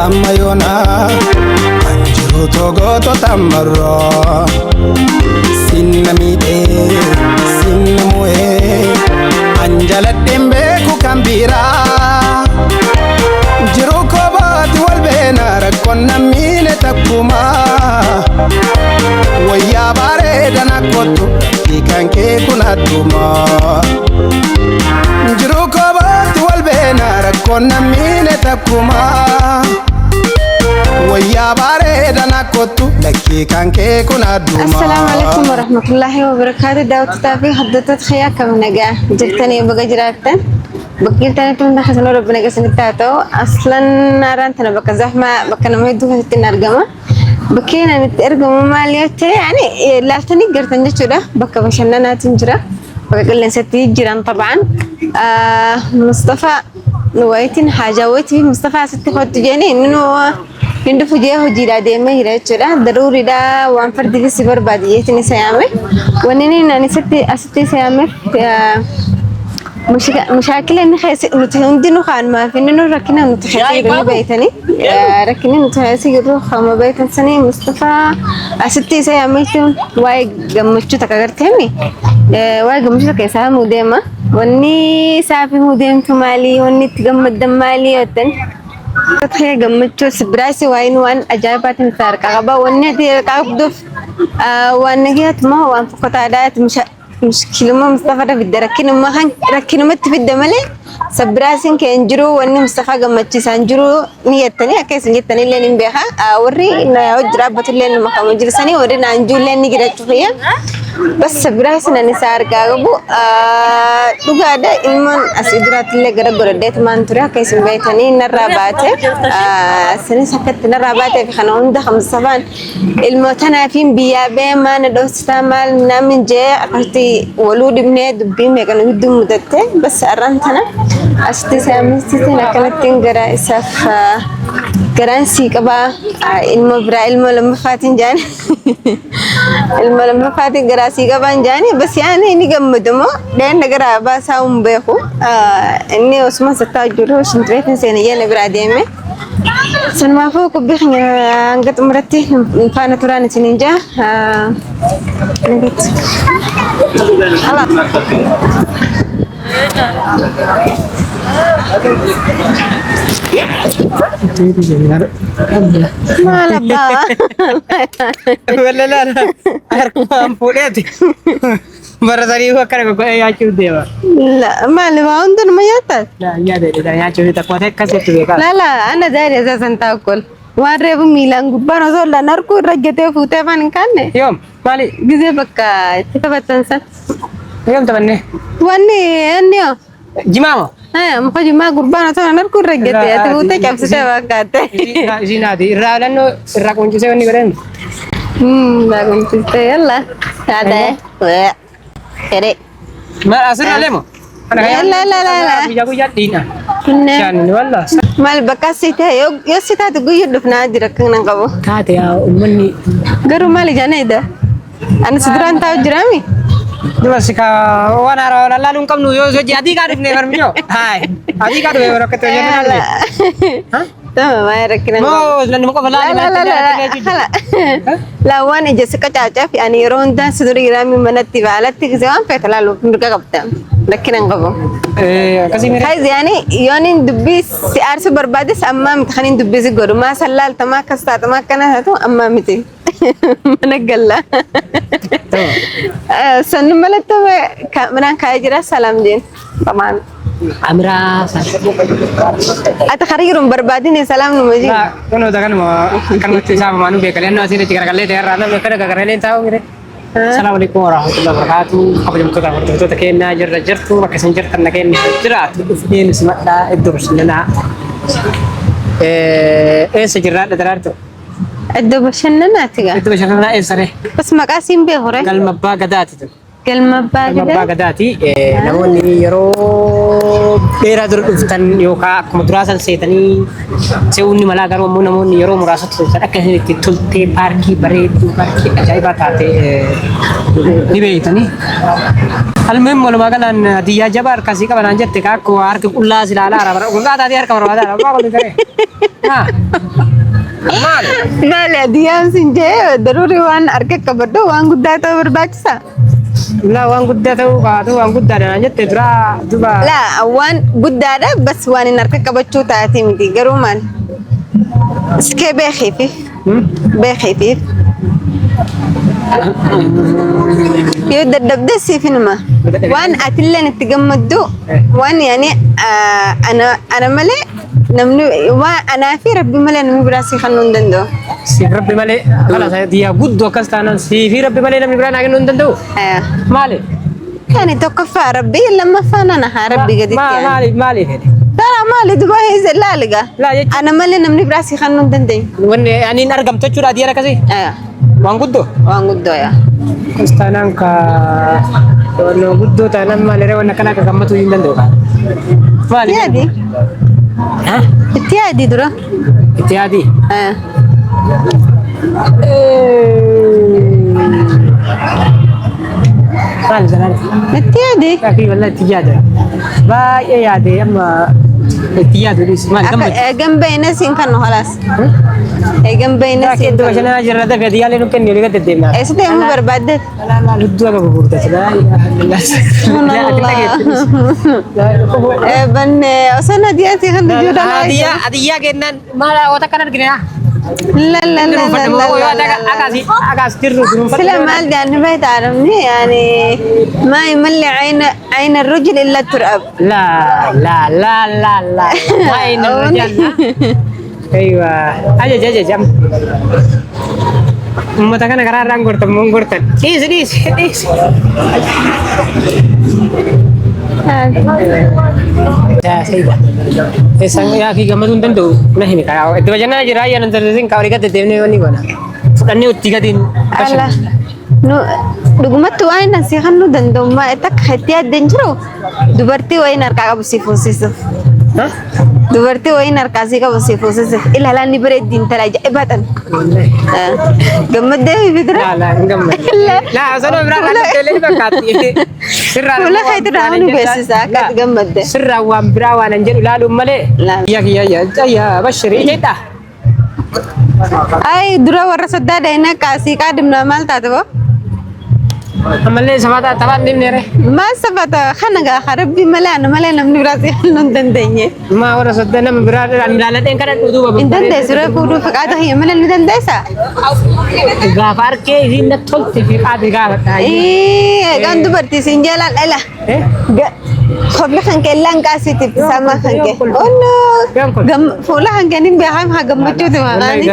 amma yona anjiru togoto tamarro sinnamide sinnamuhe anjaladembe ku kambira jiru kobati walbena rakonna mine takuma waya bare dana kotu ikanke kunaduma jiru kobati walbena rakonna mine takuma waya bare dana kotu laki kanke kunaduma. السلام عليكم ورحمة الله وبركاته. دعوت تافي حدثت خياك من نجا جبتني بقجراتن بقيتني تون دخلنا ربنا قسني تاتو أصلا نارن تنا بك زحمة بك نميدو هتين أرجمة بكينا نترجم ماليات يعني لا تني قرتني جرا بك بشننا تنجرا بك قلنا ستي جيران طبعا مصطفى نويتين حاجة ويتي مصطفى ستي خد جاني إنه hindu fujee hojiidha deemee jira jechuudha. Daruuri dha waan fardi si barbaade tini sayame. Wanni ani asitti sayame مشاكل إن خيس نتهندي نخان ما فينا نركنا نتحسي اللي بيتني ركنا نتحسي الروح ما بيتن سني مصطفى أستي سيعملتون واي جمشتو تكاغرتني واي جمشتو كيسها موديما وني سافي موديم كمالي وني تجمد دمالي وتن تتخيل جمشتو سبراسي واين وان أجابات مثار كعبا وني تي كعبدف وانجيت ما هو فقط عادات مشكلة ما مصطفى بدي ركنه مت في الدملة سبراسين كأنجرو وإني مصطفى قمتشي سانجرو نيتني أكيس نيتني اللي نبيها وري إنه يعود رابط اللي المقام مجلسني وري نانجو اللي نيجي فيها بس سبراسين أنا سار كعبو لقى ده إلمن أسيدرات اللي قرر قردت ما أنتري أكيس بيتني نراباته سنة سكت نراباته في خنون ده 5 صفان المتنا فين بيابه ما ندوس تعمل نامن جاء أختي ولود ابنه دبيم يكانوا يدوم مدته بس أرنتنا أشتي سامستي كانت تنقرأ إساف كرانسي كبا المبرة لما فاتن جاني لما فاتن كراسي كبا جاني بس يعني إني جمدمو لأن نقرأ بس هم بيخو إني أسمع ستاجره شنتريتن سنة نبراديمه سنما فوق بيخني أنقط مرتي فانا تراني تنينجا نقط ما لبا ولا لا أركم فولاتي مرة ثانية هو كان يقول يا شو ديوا لا ما لبا عندنا ما ياتل لا يا ده يا شو تقول هيك كسر تبيك لا لا أنا داري أساسا تأكل وارب ميلان قبنا زول نركو رجعته فوته فان كانه يوم مالي جزء بكا تبتنسن يوم تبني واني أنيو جماعة مخرج ما قربان أصلا نركو رجعته فوته كيف ستبكاته زينادي لأنه الرقم جزء مني برين لا كنت يلا هذا كده ما أصير عليهم لا لا لا بيجاكو جدينا كنا شان والله مال بكاسيته يو سيتا تقول دفنا دركنا قبو كات يا أمني قرو مالي جانيدا أنا سدران تاو جرامي بس كا وانا را لا لون كم نيو جادي كارف نيفر ميو هاي هذه كارف نيفر كتير جنرال ها تمام ما ركنا ما لأنه مكو فلا لا لا لا لا لا وانا جسكا تعرف يعني يرون ده سدري جرامي منتي بالتي كزمان فتلالو نرجع قبتهم لكن انقبوا هاي يعني دبيس سعر بربادس أما متخنين دبيس يقولوا ما سلال تما كستات ما كان هاتو أما متي منقلا سنو ملتو منان كاجرا سلام دين طبعا أمرا أتخرجون بربادين سلام نمجي لا كانوا ده كانوا تسامح مانو بيكلين ناسي نتكلم كله ده رانا بيكلم كغرلين تاو غيره السلام عليكم ورحمة الله وبركاته قبل ما تطلع تكين جرجرتو وكسن جرتنا كين جرات اثنين اسمها الدبش لنا ايه سجرات درارتو الدبش لنا تيجا الدبش لنا ايه سره بس ما قاسين بيهوري قال مبا قداتو Galma abbaa Abbaa gadaa. Gadaati. Namoonni yeroo dheeraa dura dhuftan yookaan akkuma duraa san seetanii se'uunni malaa garuu ammoo namoonni yeroo muraasatti dhuftan akka isin itti toltee paarkii bareedduu paarkii ajaa'ibaa taate ni beektanii. Almuhim walumaa galaan hadiyyaa jabaa harkasii qabanaan jette kaakko harki qullaa silaalaa ara qullaa taatee harka barbaadaa abbaa qolli taree. Maali? Maali hadiyyaan sin jee daruuri waan harka qabadhu waan guddaa ta'uu barbaachisa. La waan guddaa ta'uu baatu waan guddaadha jette duraa duba. La waan guddaadha bas waan hin harka qabachuu taate miti garuu maal? Iskee beekiifiif. Beekiifiif. Yoo dadhabde siifinuma waan atilleen itti gammaddu waan yaani ana malee namni waan anaa fi rabbi malee namni biraa si kennuu hin danda'u. Si rabbi malee kala hadiyaa guddoo akkas taanaan si fi rabbi malee namni biraa naa kennuu hin danda'u. Maali? Yaani tokkoffaa rabbi lammaffaa nana haa rabbi gaditti yaani. Maali fedhe? Tara maali duba heeze laaliga. Ana malee namni biraa si kennuu hin danda'u. Wanni ani hin argamtu jechuudha hadiyaa akkasii. Waan guddoo? Waan guddoo yaa. Kustaanaan ka waan guddoo taanaan maaliree waan akkanaa akka gammatu hin danda'u kaa. Maali? Itti yaadi. Itti yaadi dura. Itti yaadi. Maali sanaan? Itti yaadi. Kaki walaa itti yaada. Baay'ee yaadee amma itti yaadu dhiisu maali gammadu? Eegan bayna siin kan holaas. Eegan bayna siin. Iddoo bashannanaa jirra dafee hadiyaalee nu kennu oliiga deddeemnaa. Eessa deemuu barbaadde? Laala ludduu akka gurgurtaa Banne osoo hadiyaa si kan dujuudha. Hadiyyaa kennaan maal wata kan argina. La la la la. سلام مال ده أنا بيت عرفني يعني ما يملي عين الرجل إلا التراب. لا لا لا لا لا عين الرجل. أيوة أجا جم. متى كان قرار رانغورتن مونغورتن. إيش. Ya sida. Esang ya ki gamadun tentu. Nah ini kaya itu aja na jira ya nanti sing kau rikat dedemne wani gona. Fudanne utiga din. Allah. Nu dugumat tu ay nasihan nu dan doma etak hatiya denjro. Dubarti way narka busifusisuf. Hah? Dubarti way narka sika busifusisuf. Ilalan ni bered din talaja ibatan. Gamad deh bidra. La gamad. La asal berang ada tele bakati. Sirra. Kula khaytu rahunu besisa kat gamad deh. Sirra wan birawan anjir lalu male. Ya bashiri jeta. Ay dura warra sadda dayna kasi kadim na mal tatabo. Amalle sabata taban dim nere. Ma sabata khanaga kharabbi malana malana namni brasi non dandenye. Ma warra sadda nam birar andala den kada tudu babu. Indande sura fudu fakada hiya malana dandesa. Gafar ke hinna tolti fi adi gafar. Gandu berti sinjalan ela. Khobla khanke lang kasi tip sama khanke. Oh no. Gam fula khanke nin beham ha gammachu tu ngani.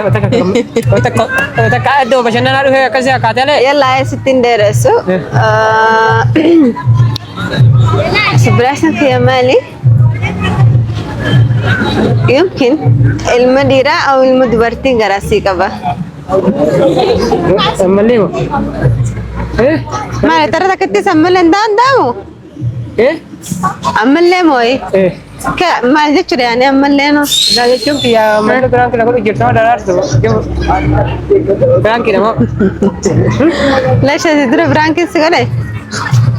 Otak ado bashana naru he kasi akatale. Yalla ay 60 derasu. سبراسن في مالي يمكن المديرة أو المدبرتين جراسي كبا مليمو ما ترى تكتي سملن دان دامو أمل لي موي ما ذكر يعني أمل لينو لا يشوف يا مالو برانك لا كل جرتنا دارتو برانك نمو لا شيء تدري برانك سكره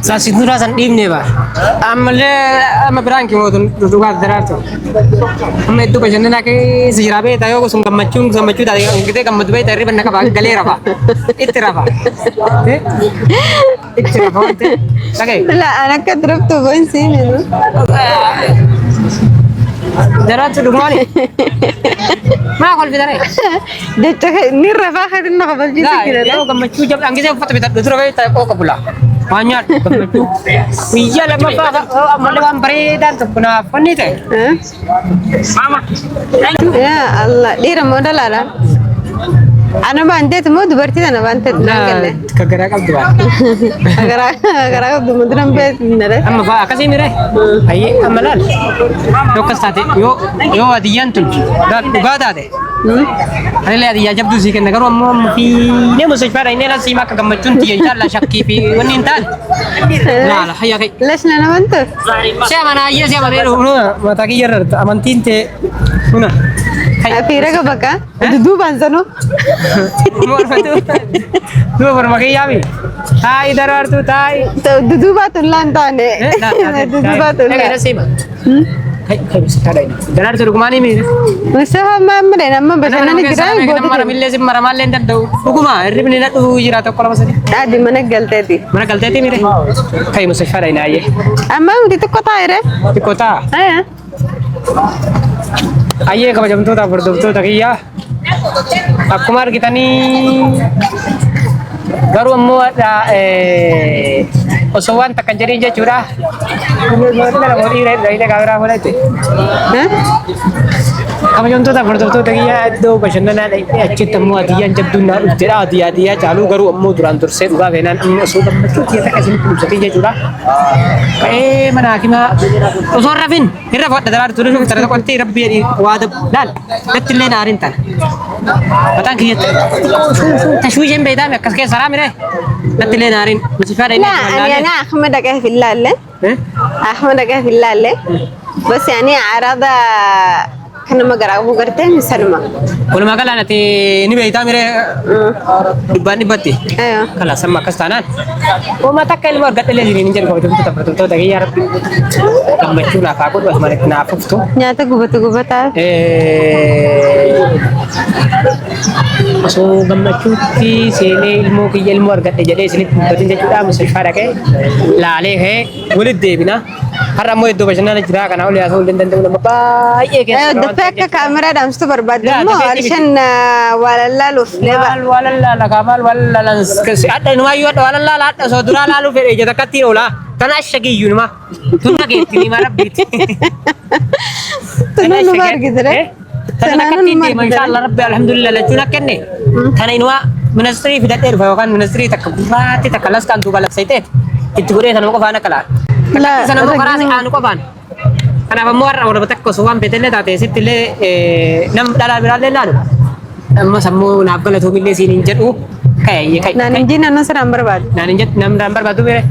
Sasi tu rasa dim ni ba. Ama berangki mau tu tukar darato. Ama itu pasien nak sejirabe tayo ko sung gamacung tadi kita gamat bayi tadi benda kapa galera ba. Itera ba. Itera ba. Lagi. لا أنا كدرت وين سيني darato dumani. Ma kau lebih dari. ده نير فاخر إنه قبل جيت كده. Yo gamacung jam angin saya foto betul betul bayi tayo ko pula. Banyak gamacung. Iya lama apa malam beredan tu pernah apa ni teh? Mama. يا الله دير موديل على أنا ما عندي مو دبرتي أنا ما عندي لا كجراك عبد الله أقرأ دمدرم بيت نرى أما فا كسي ميره أي أما لا يو كستاتي يو أديان تل ده ده أنا لا أديان جب دوسي كنا كرو أمم في نيم سجفار إني لا سيما كجمتون تيجي جال شكي في ونينتان لا لا هيا كي ليش أنا ما أنت سيما أنا يا سيما ده هنا ما تاكي يرد أمانتين ته هنا في رقبة كا دو بانزانو دو برمكي يا بي هاي درار تو تاي دو باتولان تاني دو باتولان هاي سيما هاي بس كذا درار تو ركماني مين مسها ما مرينا ما بس أنا نقرأ يقول مرة ملة زي مرة مال لين تدو ركما الربني لا تو يجرا تو كلا مسدي عادي ما نقلت دي mana kaltete mire kai musafara ina ye أما ودي تقطع إيره di kota أيه aye ka jam to ta berdo to ta kiya aku mar kita ni baru ammo ada osowan tak jadi je curah mana mau ire ire kamera mana itu ها kamu jam to ta berdo to ta kiya do bashanda na dai acce tamu adiyan jab dunna utira adiya chalu garu ammo duran tur se uga benan ammo so dam tu ta kasin pun sati je curah mana kima osor rafin irra fot dalar turu tara ko ti rabbi wad dal betle narin tan patan kiyat tashwijen beyda me kaske salam ire betle narin musifara لا أنا أحمدك في الله أحمدك في الله بس يعني عرضة كنا ما قرأ أبو قرتين سلمى wala magala nati ni beyda mire dibani batti أيوه kala sama kastanan o mata kal mar gatle ni ninjar ko to ta dagi ya rabbi kamchu na fa ko bas malik na fufto nyata gubat so gammachuutti seenee ilmoo kiyya ilmoo argadhe jedhee isinitti dubbatin jechuudha musafara kee laalee kee walitti deebina har'a ammoo iddoo bashannana jiraa kana ol yaasuu hin danda'u nama baay'ee keessa دفعك كاميرا دامستو برباد مو علشان ولا لوف walalla kamal walalla adda numa yu adda walalla adda so dura lalu fere jeta katti ola kana shagi yunuma tunna getti ni marabbit تنو نمر كده تنا كtti ما شاء الله ربي الحمد لله لا tuna kenne tana inwa ministry fidater bayokan ministry takbati takalas kan tu balak saite itu gure sana ko fana kala لا sana ko karasi anu ko ban kana ba muar ora batak ko suwan betele tate sitile nam dala birale lalu amma sammu nabgala to mille sinin jedu kay نان جينا نصر أمبر بعد nanin jet nam dambar batu bere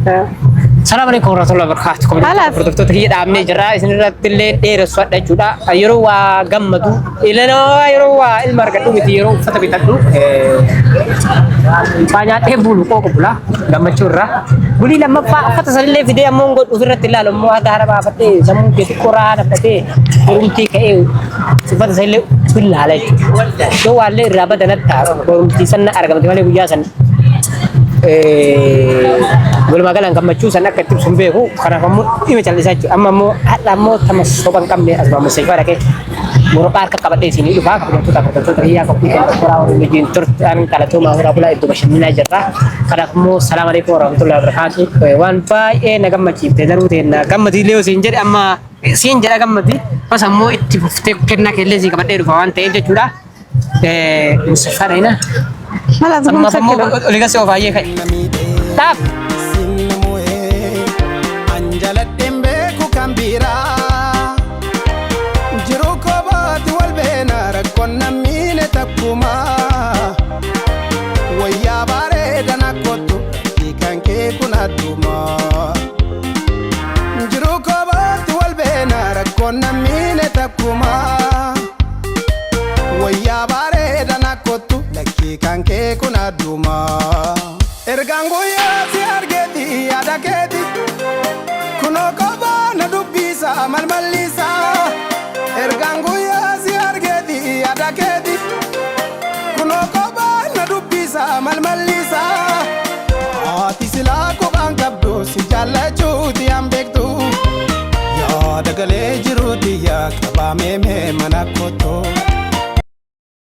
Assalamualaikum warahmatullahi wabarakatuh. Halas. Produktu tadi damne jera isini ratille dere swada juda ayro wa gammadu ilano ayro wa ilmargatu miti yero fata bitadu banyak teh bulu kok pula gammacurra buli lamma fa fata salle video mongo ufirratilla lammo ada haraba fate samu ke qur'an fate urumti ke sifat salle billale do walle rabadanat urumti sanna argamati wale buyasan belum agak langkah macu sana ketip sumbeku karena kamu ini mencari saja amma mo ada mo tamas sopan kami asma musik pada ke muropar ke kabat di sini itu pak kamu tuh tak teriak kopi orang ngejin tur kan kalau tuh mau pula itu masih manajer lah karena kamu assalamualaikum warahmatullahi wabarakatuh wan pai nagam macam tedaru nagam mati leo sinjer amma sinjer agam mati pas ammo itu kena kelezi kabat di ruangan teja curah musafar ini ما لازم sama kamu نسكر oleh kasih over aja kayak tap anjaladhen beeku kan biraa jiru kobaati wal beena rakkoon nammiine takkumaa wayyaa bareedana kottu hiikan kee kun addumaa jiru kobaati wal beena rakkoon nammiine takkumaa wayyaa bareedana kottu lakkii kan kee kun addumaa ergaan guyyaa si argeeti yaada keeti kunoo kophaa na dubbisa malmallisa ergaan guyyaa si argeeti yaada keeti kunoo kophaa na dubbisa malmallisa haati silaa kophaan qabdu si jaallachuuti an beektu yaada galee jiruuti yaa qabaa meemee mana kotoo